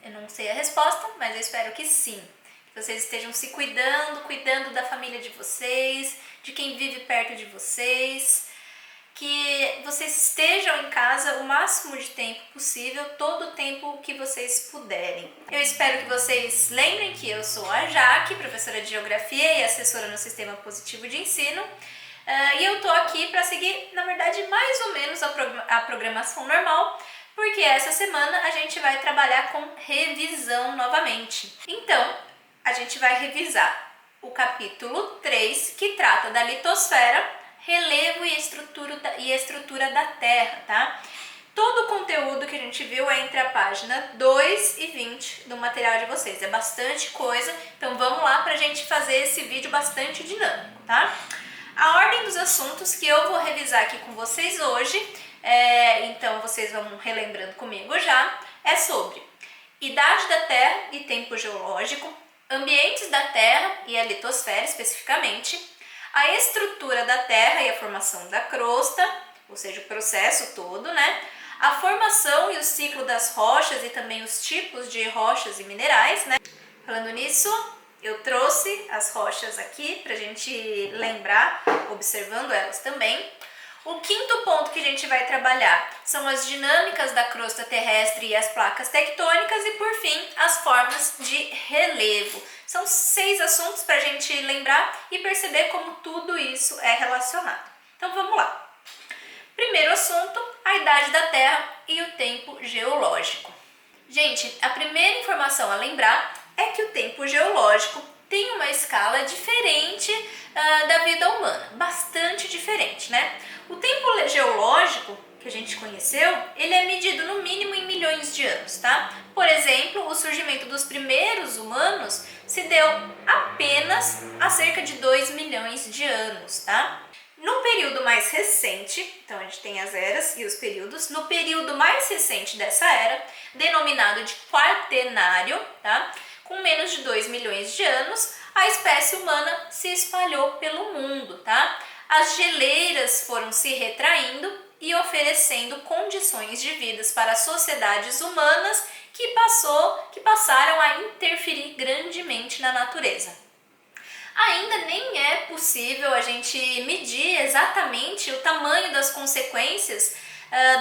Eu não sei a resposta, mas eu espero que sim. Que vocês estejam se cuidando da família de vocês, de quem vive perto de vocês, que vocês estejam em casa o máximo de tempo possível, todo o tempo que vocês puderem. Eu espero que vocês lembrem que eu sou a Jaque, professora de Geografia e assessora no Sistema Positivo de Ensino, e eu tô aqui para seguir, na verdade, mais ou menos a programação normal, porque essa semana a gente vai trabalhar com revisão novamente. Então, a gente vai revisar o capítulo 3, que trata da litosfera, relevo e estrutura da Terra, tá? Todo o conteúdo que a gente viu é entre a página 2 e 20 do material de vocês. É bastante coisa, então vamos lá pra gente fazer esse vídeo bastante dinâmico, tá? A ordem dos assuntos que eu vou revisar aqui com vocês hoje, então vocês vão relembrando comigo já, é sobre idade da Terra e tempo geológico, ambientes da Terra e a litosfera especificamente, a estrutura da Terra e a formação da crosta, ou seja, o processo todo, né? A formação e o ciclo das rochas e também os tipos de rochas e minerais, né? Falando nisso, eu trouxe as rochas aqui pra gente lembrar, observando elas também. O quinto ponto que a gente vai trabalhar são as dinâmicas da crosta terrestre e as placas tectônicas e, por fim, as formas de relevo. São 6 assuntos para a gente lembrar e perceber como tudo isso é relacionado. Então vamos lá. Primeiro assunto, a idade da Terra e o tempo geológico. Gente, a primeira informação a lembrar é que o tempo geológico tem uma escala diferente da vida humana, bastante diferente, né? O tempo geológico que a gente conheceu, ele é medido no mínimo em milhões de anos, tá? Por exemplo, o surgimento dos primeiros humanos se deu apenas há cerca de 2 milhões de anos, tá? No período mais recente, então a gente tem as eras e os períodos, no período mais recente dessa era, denominado de Quaternário, tá? Com menos de 2 milhões de anos, a espécie humana se espalhou pelo mundo, tá? As geleiras foram se retraindo e oferecendo condições de vida para sociedades humanas que passaram a interferir grandemente na natureza. Ainda nem é possível a gente medir exatamente o tamanho das consequências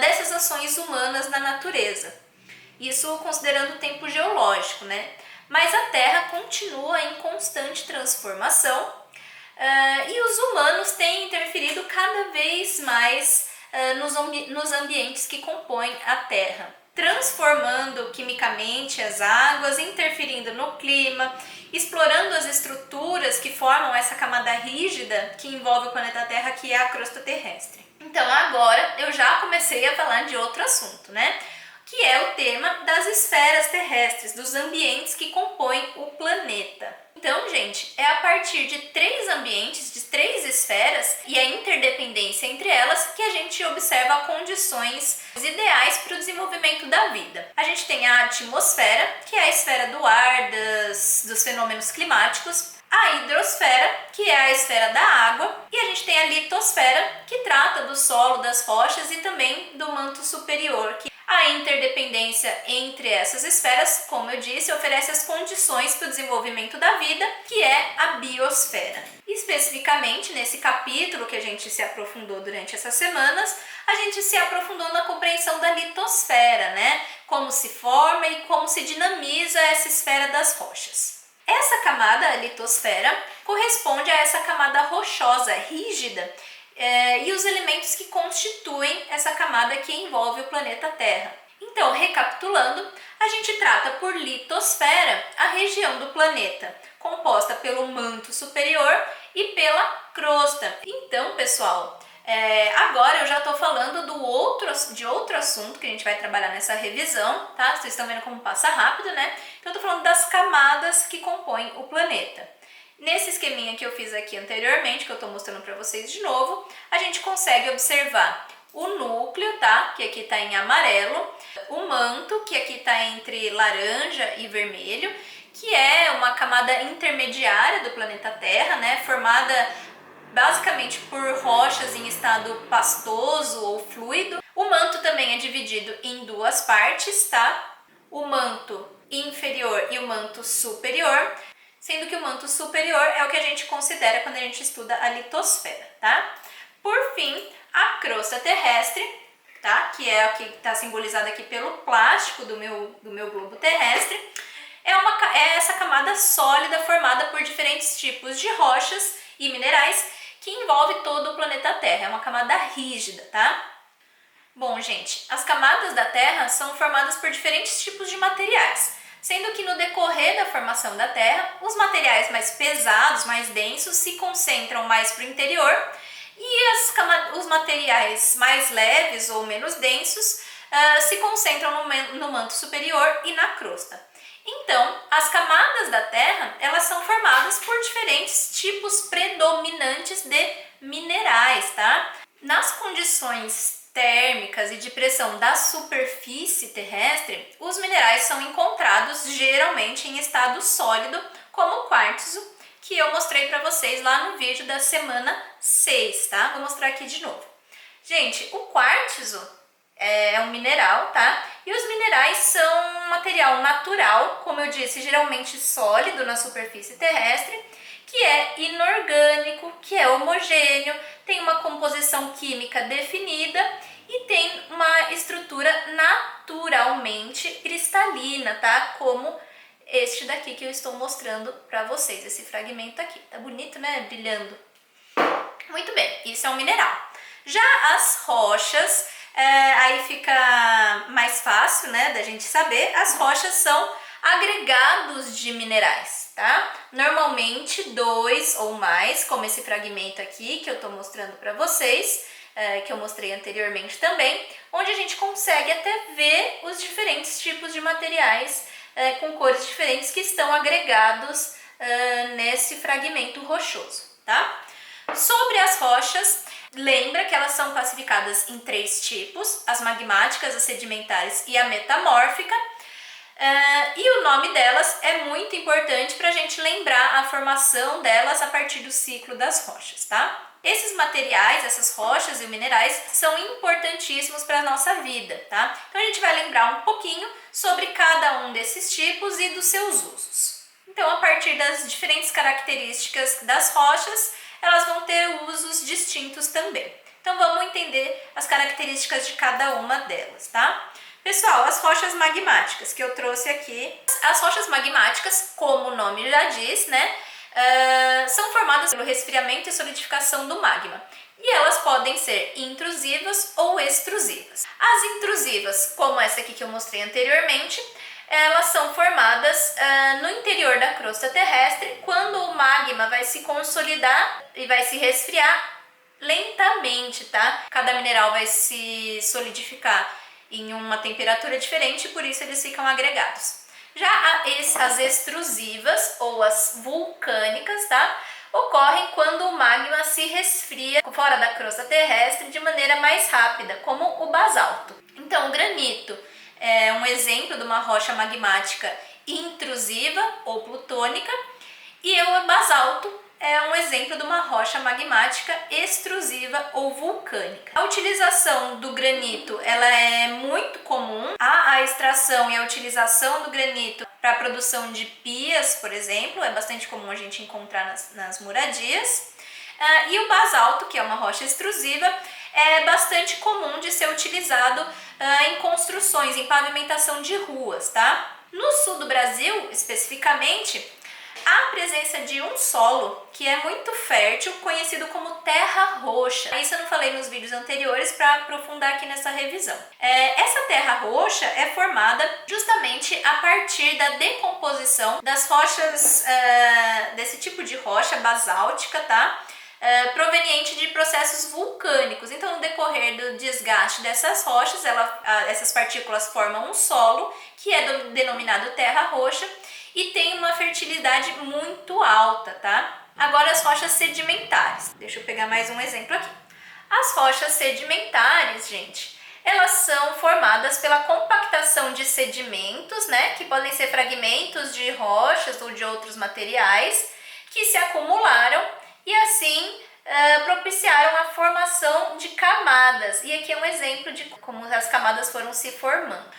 dessas ações humanas na natureza. Isso considerando o tempo geológico, né? Mas a Terra continua em constante transformação e os humanos têm interferido cada vez mais nos ambientes que compõem a Terra, transformando quimicamente as águas, interferindo no clima, explorando as estruturas que formam essa camada rígida que envolve o planeta Terra, que é a crosta terrestre. Então agora eu já comecei a falar de outro assunto, né? Que é o tema das esferas terrestres, dos ambientes que compõem o planeta. Então, gente, é a partir de 3 ambientes, de 3 esferas e a interdependência entre elas que a gente observa condições ideais para o desenvolvimento da vida. A gente tem a atmosfera, que é a esfera do ar, dos fenômenos climáticos, a hidrosfera, que é a esfera da água, e a gente tem a litosfera, que trata do solo, das rochas e também do manto superior, que a interdependência entre essas esferas, como eu disse, oferece as condições para o desenvolvimento da vida, que é a biosfera. Especificamente, nesse capítulo que a gente se aprofundou durante essas semanas, a gente se aprofundou na compreensão da litosfera, né? Como se forma e como se dinamiza essa esfera das rochas. Essa camada, a litosfera, corresponde a essa camada rochosa, rígida, e os elementos que constituem essa camada que envolve o planeta Terra. Então, recapitulando, a gente trata por litosfera a região do planeta, composta pelo manto superior e pela crosta. Então, pessoal, agora eu já estou falando de outro assunto que a gente vai trabalhar nessa revisão, tá? Vocês estão vendo como passa rápido, né? Então, eu estou falando das camadas que compõem o planeta. Nesse esqueminha que eu fiz aqui anteriormente, que eu estou mostrando para vocês de novo, a gente consegue observar o núcleo, tá? Que aqui está em amarelo, o manto, que aqui está entre laranja e vermelho, que é uma camada intermediária do planeta Terra, né? Formada basicamente por rochas em estado pastoso ou fluido. O manto também é dividido em 2 partes, tá? O manto inferior e o manto superior, sendo que o manto superior é o que a gente considera quando a gente estuda a litosfera, tá? Por fim, a crosta terrestre, tá? Que é o que está simbolizado aqui pelo plástico do meu globo terrestre, é essa camada sólida formada por diferentes tipos de rochas e minerais que envolve todo o planeta Terra. É uma camada rígida, tá? Bom, gente, as camadas da Terra são formadas por diferentes tipos de materiais, sendo que no decorrer da formação da Terra, os materiais mais pesados, mais densos, se concentram mais para o interior e os materiais mais leves ou menos densos se concentram no manto superior e na crosta. Então, as camadas da Terra, elas são formadas por diferentes tipos predominantes de minerais, tá? Nas condições térmicas e de pressão da superfície terrestre, os minerais são encontrados geralmente em estado sólido, como o quartzo, que eu mostrei para vocês lá no vídeo da semana 6, tá? Vou mostrar aqui de novo. Gente, o quartzo é um mineral, tá? E os minerais são um material natural, como eu disse, geralmente sólido na superfície terrestre, que é inorgânico, que é homogêneo, tem uma composição química definida e tem uma estrutura naturalmente cristalina, tá? Como este daqui que eu estou mostrando para vocês, esse fragmento aqui. Tá bonito, né? Brilhando. Muito bem, isso é um mineral. Já as rochas, aí fica mais fácil, né, da gente saber. As rochas são agregados de minerais, tá? Normalmente 2 ou mais, como esse fragmento aqui que eu tô mostrando para vocês, que eu mostrei anteriormente também, onde a gente consegue até ver os diferentes tipos de materiais com cores diferentes que estão agregados nesse fragmento rochoso, tá? Sobre as rochas, lembra que elas são classificadas em 3 tipos, as magmáticas, as sedimentares e a metamórfica. E o nome delas é muito importante para a gente lembrar a formação delas a partir do ciclo das rochas, tá? Esses materiais, essas rochas e minerais são importantíssimos para a nossa vida, tá? Então a gente vai lembrar um pouquinho sobre cada um desses tipos e dos seus usos. Então, a partir das diferentes características das rochas, elas vão ter usos distintos também. Então vamos entender as características de cada uma delas, tá? Pessoal, as rochas magmáticas que eu trouxe aqui, as rochas magmáticas, como o nome já diz, né, são formadas pelo resfriamento e solidificação do magma. E elas podem ser intrusivas ou extrusivas. As intrusivas, como essa aqui que eu mostrei anteriormente, elas são formadas no interior da crosta terrestre quando o magma vai se consolidar e vai se resfriar lentamente, tá? Cada mineral vai se solidificar em uma temperatura diferente, por isso eles ficam agregados. Já as extrusivas ou as vulcânicas, tá? Ocorrem quando o magma se resfria fora da crosta terrestre de maneira mais rápida, como o basalto. Então, o granito é um exemplo de uma rocha magmática intrusiva ou plutônica e o basalto é um exemplo de uma rocha magmática extrusiva ou vulcânica. A utilização do granito ela é muito comum. Há a extração e a utilização do granito para a produção de pias, por exemplo, é bastante comum a gente encontrar nas moradias. E o basalto, que é uma rocha extrusiva, é bastante comum de ser utilizado em construções, em pavimentação de ruas, tá? No sul do Brasil, especificamente, há a presença de um solo que é muito fértil, conhecido como terra roxa. Isso eu não falei nos vídeos anteriores para aprofundar aqui nessa revisão. Essa terra roxa é formada justamente a partir da decomposição das rochas, desse tipo de rocha basáltica, tá? Proveniente de processos vulcânicos. Então, no decorrer do desgaste dessas rochas, essas partículas formam um solo que é denominado terra roxa e tem uma fertilidade muito alta, tá? Agora as rochas sedimentares. Deixa eu pegar mais um exemplo aqui. As rochas sedimentares, gente, elas são formadas pela compactação de sedimentos, né? Que podem ser fragmentos de rochas ou de outros materiais que se acumularam e assim propiciaram a formação de camadas. E aqui é um exemplo de como as camadas foram se formando.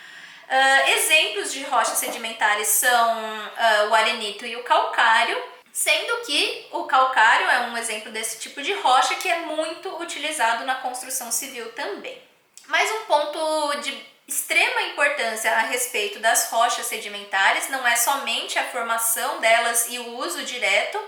Exemplos de rochas sedimentares são o arenito e o calcário, sendo que o calcário é um exemplo desse tipo de rocha que é muito utilizado na construção civil também. Mas um ponto de extrema importância a respeito das rochas sedimentares não é somente a formação delas e o uso direto,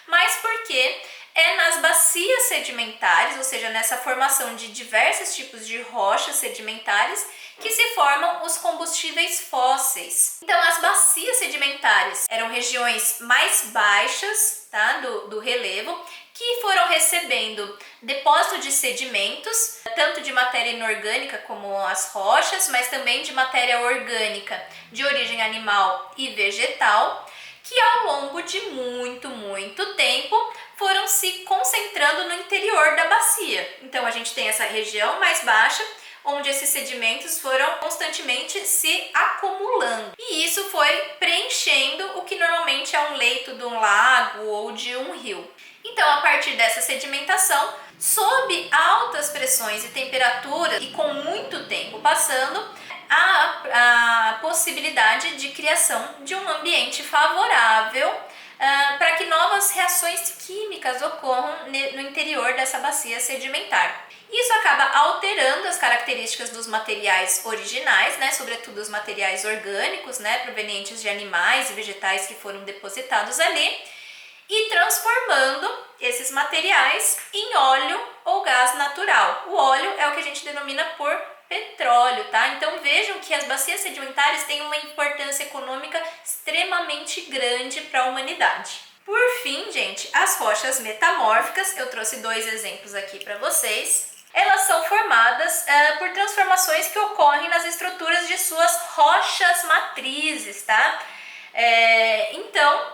mas porque é nas bacias sedimentares, ou seja, nessa formação de diversos tipos de rochas sedimentares, que se formam os combustíveis fósseis. Então, as bacias sedimentares eram regiões mais baixas, tá, do relevo, que foram recebendo depósito de sedimentos, tanto de matéria inorgânica como as rochas, mas também de matéria orgânica de origem animal e vegetal, que ao longo de muito tempo foram se concentrando no interior da bacia. Então a gente tem essa região mais baixa, onde esses sedimentos foram constantemente se acumulando. E isso foi preenchendo o que normalmente é um leito de um lago ou de um rio. Então, a partir dessa sedimentação, sob altas pressões e temperaturas e com muito tempo passando, há a possibilidade de criação de um ambiente favorável para que novas reações químicas ocorram no interior dessa bacia sedimentar. Isso acaba alterando as características dos materiais originais, né, sobretudo os materiais orgânicos, né, provenientes de animais e vegetais que foram depositados ali, e transformando esses materiais em óleo ou gás natural. O óleo é o que a gente denomina por petróleo, tá? Então vejam que as bacias sedimentares têm uma importância econômica extremamente grande para a humanidade. Por fim, gente, as rochas metamórficas, eu trouxe 2 exemplos aqui para vocês. Elas são formadas por transformações que ocorrem nas estruturas de suas rochas matrizes, tá? Então,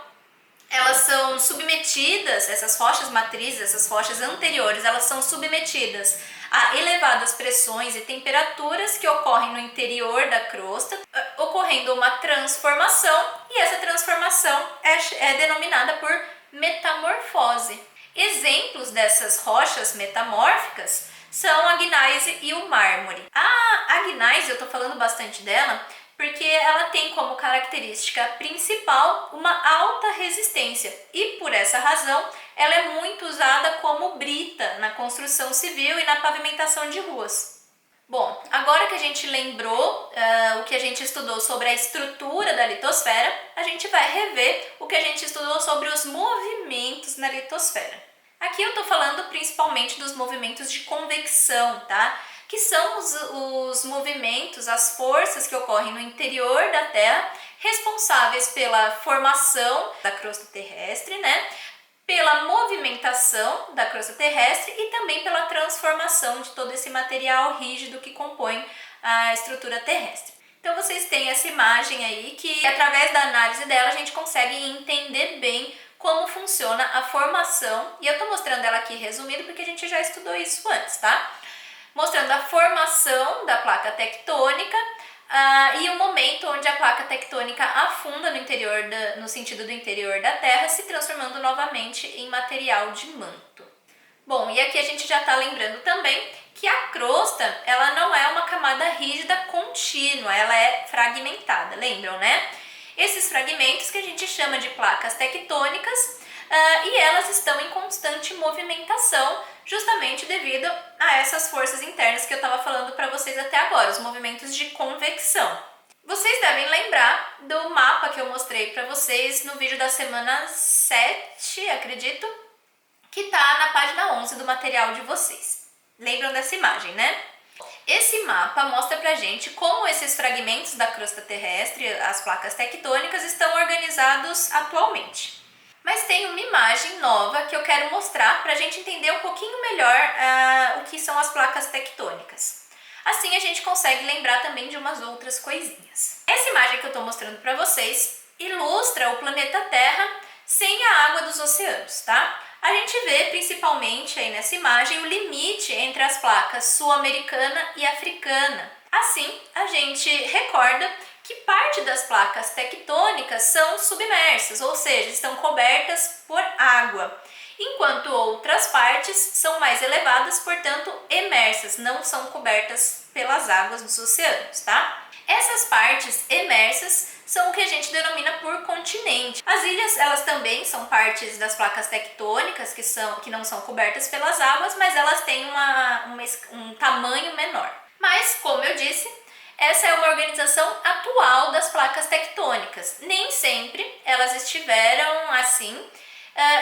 elas são submetidas, essas rochas matrizes, essas rochas anteriores, elas são submetidas a elevadas pressões e temperaturas que ocorrem no interior da crosta, ocorrendo uma transformação, e essa transformação é denominada por metamorfose. Exemplos dessas rochas metamórficas são a gneiss e o mármore. A gneiss, eu estou falando bastante dela, porque ela tem como característica principal uma alta resistência e, por essa razão, ela é muito usada como brita na construção civil e na pavimentação de ruas. Bom, agora que a gente lembrou o que a gente estudou sobre a estrutura da litosfera, a gente vai rever o que a gente estudou sobre os movimentos na litosfera. Aqui eu estou falando principalmente dos movimentos de convecção, tá? Que são os movimentos, as forças que ocorrem no interior da Terra, responsáveis pela formação da crosta terrestre, né? Pela movimentação da crosta terrestre e também pela transformação de todo esse material rígido que compõe a estrutura terrestre. Então vocês têm essa imagem aí que, através da análise dela, a gente consegue entender bem como funciona a formação, e eu estou mostrando ela aqui resumido porque a gente já estudou isso antes, tá? Mostrando a formação da placa tectônica e o momento onde a placa tectônica afunda no sentido do interior da Terra, se transformando novamente em material de manto. Bom, e aqui a gente já está lembrando também que a crosta, ela não é uma camada rígida contínua, ela é fragmentada, lembram, né? Esses fragmentos que a gente chama de placas tectônicas, e elas estão em constante movimentação, justamente devido a essas forças internas que eu estava falando para vocês até agora, os movimentos de convecção. Vocês devem lembrar do mapa que eu mostrei para vocês no vídeo da semana 7, acredito, que está na página 11 do material de vocês. Lembram dessa imagem, né? Esse mapa mostra pra gente como esses fragmentos da crosta terrestre, as placas tectônicas, estão organizados atualmente. Mas tem uma imagem nova que eu quero mostrar para a gente entender um pouquinho melhor o que são as placas tectônicas. Assim a gente consegue lembrar também de umas outras coisinhas. Essa imagem que eu estou mostrando para vocês ilustra o planeta Terra sem a água dos oceanos, tá? A gente vê principalmente aí nessa imagem o limite entre as placas sul-americana e africana. Assim, a gente recorda que parte das placas tectônicas são submersas, ou seja, estão cobertas por água, enquanto outras partes são mais elevadas, portanto emersas, não são cobertas pelas águas dos oceanos, tá? Essas partes emersas são o que a gente denomina por continente. As ilhas, elas também são partes das placas tectônicas que não são cobertas pelas águas, mas elas têm um tamanho menor. Mas, como eu disse, essa é uma organização atual das placas tectônicas. Nem sempre elas estiveram assim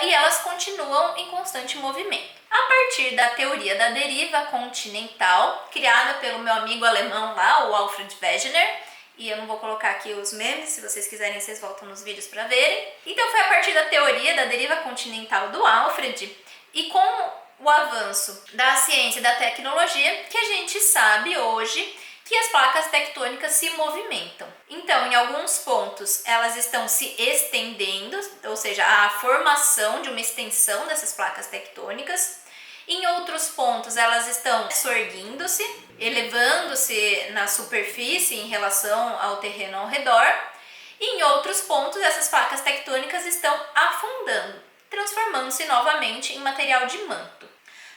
e elas continuam em constante movimento. A partir da teoria da deriva continental, criada pelo meu amigo alemão lá, o Alfred Wegener, e eu não vou colocar aqui os memes, se vocês quiserem vocês voltam nos vídeos para verem. Então foi a partir da teoria da deriva continental do Alfred e com o avanço da ciência e da tecnologia que a gente sabe hoje que as placas tectônicas se movimentam. Então, em alguns pontos, elas estão se estendendo, ou seja, há a formação de uma extensão dessas placas tectônicas. Em outros pontos, elas estão sorguindo-se, elevando-se na superfície em relação ao terreno ao redor. E em outros pontos, essas placas tectônicas estão afundando, transformando-se novamente em material de manto.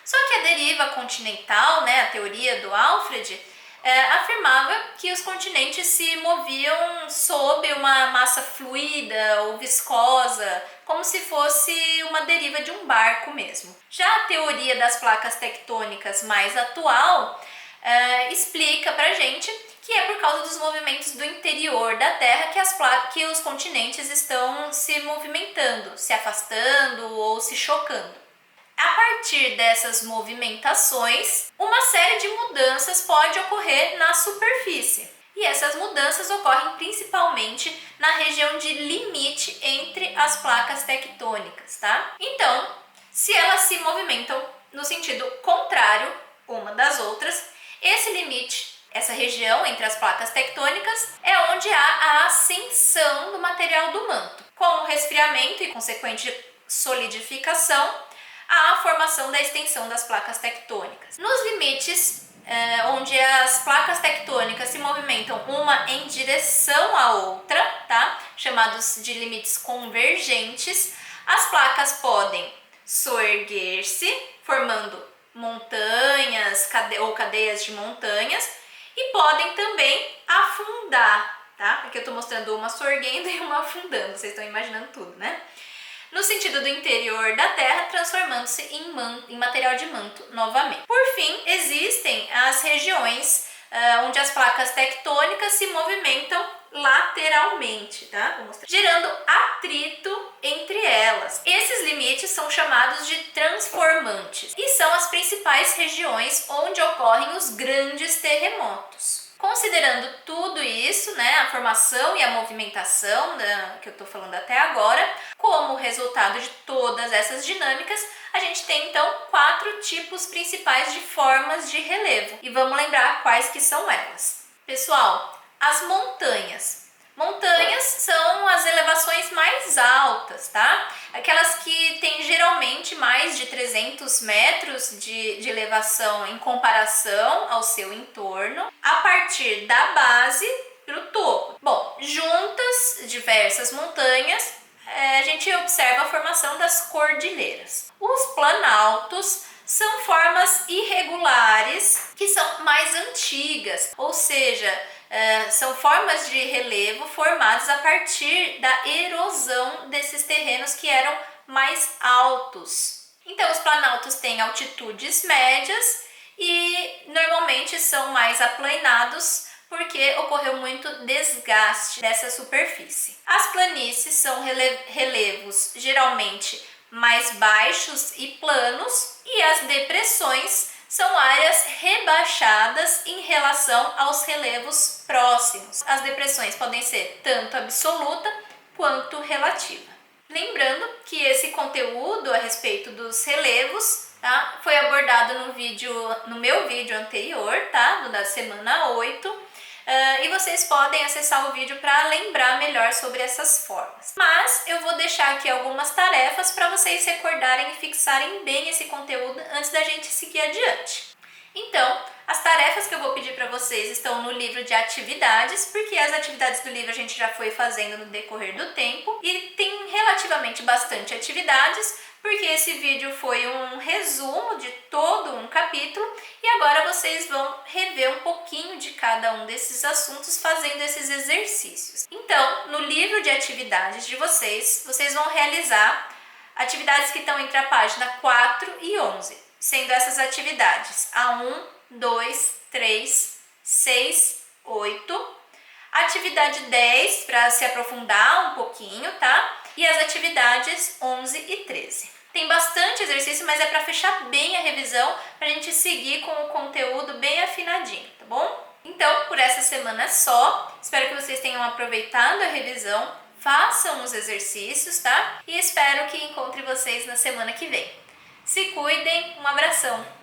Só que a deriva continental, a teoria do Alfred, afirmava que os continentes se moviam sob uma massa fluida ou viscosa, como se fosse uma deriva de um barco mesmo. Já a teoria das placas tectônicas mais atual explica pra gente que é por causa dos movimentos do interior da Terra que os continentes estão se movimentando, se afastando ou se chocando. A partir dessas movimentações, uma série de mudanças pode ocorrer na superfície. E essas mudanças ocorrem principalmente na região de limite entre as placas tectônicas, tá? Então, se elas se movimentam no sentido contrário uma das outras, esse limite, essa região entre as placas tectônicas, é onde há a ascensão do material do manto. Com o resfriamento e consequente solidificação, há a formação da extensão das placas tectônicas. Nos limites, onde as placas tectônicas se movimentam uma em direção à outra, tá? Chamados de limites convergentes, as placas podem soerguer-se, formando montanhas ou cadeias de montanhas, e podem também afundar, tá? Aqui eu estou mostrando uma soerguendo e uma afundando, vocês estão imaginando tudo, né? No sentido do interior da Terra, transformando-se em material de manto novamente. Por fim, existem as regiões onde as placas tectônicas se movimentam lateralmente, tá? Vou mostrar. Gerando atrito entre elas. Esses limites são chamados de transformantes e são as principais regiões onde ocorrem os grandes terremotos. Considerando tudo isso, a formação e a movimentação que eu estou falando até agora, como resultado de todas essas dinâmicas, a gente tem então 4 tipos principais de formas de relevo. E vamos lembrar quais que são elas. Pessoal, as montanhas. Montanhas são as elevações mais altas, tá? Aquelas que têm geralmente mais de 300 metros de elevação em comparação ao seu entorno, a partir da base para o topo. Bom, juntas diversas montanhas, a gente observa a formação das cordilheiras. Os planaltos são formas irregulares que são mais antigas, ou seja, são formas de relevo formadas a partir da erosão desses terrenos que eram mais altos. Então, os planaltos têm altitudes médias e normalmente são mais aplainados porque ocorreu muito desgaste dessa superfície. As planícies são relevos geralmente mais baixos e planos, e as depressões são áreas rebaixadas em relação aos relevos próximos. As depressões podem ser tanto absoluta quanto relativa. Lembrando que esse conteúdo a respeito dos relevos, tá, foi abordado no meu vídeo anterior, tá, da semana 8. E vocês podem acessar o vídeo para lembrar melhor sobre essas formas. Mas eu vou deixar aqui algumas tarefas para vocês recordarem e fixarem bem esse conteúdo antes da gente seguir adiante. Então, as tarefas que eu vou pedir para vocês estão no livro de atividades, porque as atividades do livro a gente já foi fazendo no decorrer do tempo e tem relativamente bastante atividades porque esse vídeo foi um resumo de todo um capítulo e agora vocês vão rever um pouquinho de cada um desses assuntos fazendo esses exercícios. Então, no livro de atividades de vocês, vocês vão realizar atividades que estão entre a página 4 e 11, sendo essas atividades a 1, 2, 3, 6, 8, atividade 10 para se aprofundar um pouquinho, tá? E as atividades 11 e 13. Tem bastante exercício, mas é para fechar bem a revisão, para a gente seguir com o conteúdo bem afinadinho, tá bom? Então, por essa semana é só. Espero que vocês tenham aproveitado a revisão, façam os exercícios, tá? E espero que encontre vocês na semana que vem. Se cuidem, um abração!